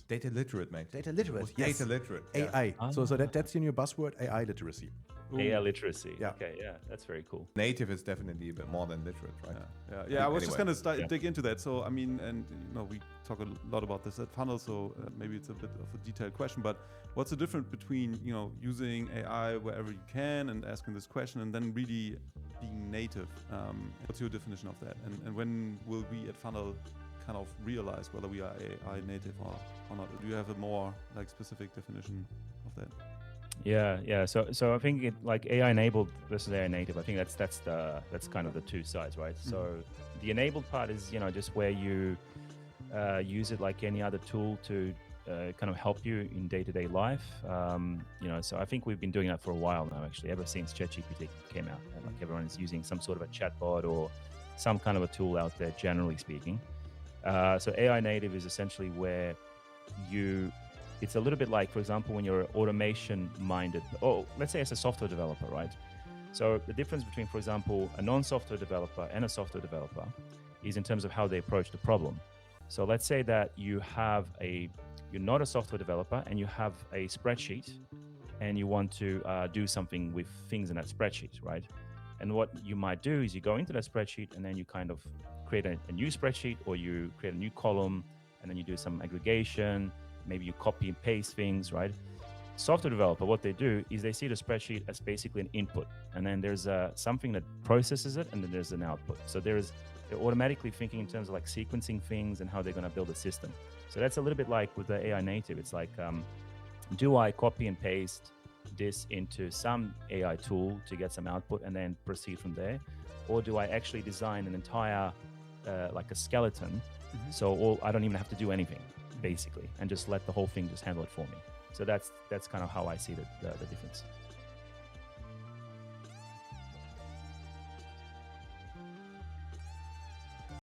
Data literate, mate. Data literate. Data literate. AI. So that's your new buzzword, AI literacy. AI literacy. Yeah. Okay, yeah, that's very cool. Native is definitely a bit more than literate, right? Yeah. I was just Anyway. going to dig into that. So, I mean, and we talk a lot about this at Funnel, so maybe it's a bit of a detailed question, but what's the difference between, using AI wherever you can and asking this question and then really being native? What's your definition of that? And when will we at Funnel kind of realize whether we are AI native or not? Do you have a more specific definition of that? Yeah. So I think AI enabled versus AI native. I think that's kind of the two sides, right? Mm-hmm. So the enabled part is just where you use it like any other tool to kind of help you in day-to-day life. So I think we've been doing that for a while now, actually, ever since ChatGPT came out. Like everyone is using some sort of a chatbot or some kind of a tool out there, generally speaking. So AI native is essentially where it's a little bit like, for example, when you're automation minded, let's say as a software developer, right? So the difference between, for example, a non-software developer and a software developer is in terms of how they approach the problem. So let's say that you're not a software developer and you have a spreadsheet and you want to do something with things in that spreadsheet, right? And what you might do is you go into that spreadsheet and then you kind of create a new spreadsheet, or you create a new column and then you do some aggregation. Maybe you copy and paste things, right? Software developer, what they do is they see the spreadsheet as basically an input, and then there's something that processes it, and then there's an output. So they're automatically thinking in terms of sequencing things and how they're going to build a system. So that's a little bit like with the AI native. It's like, do I copy and paste this into some AI tool to get some output and then proceed from there? Or do I actually design an entire, like a skeleton, so I don't even have to do anything, basically, and just let the whole thing just handle it for me? So that's kind of how I see the difference.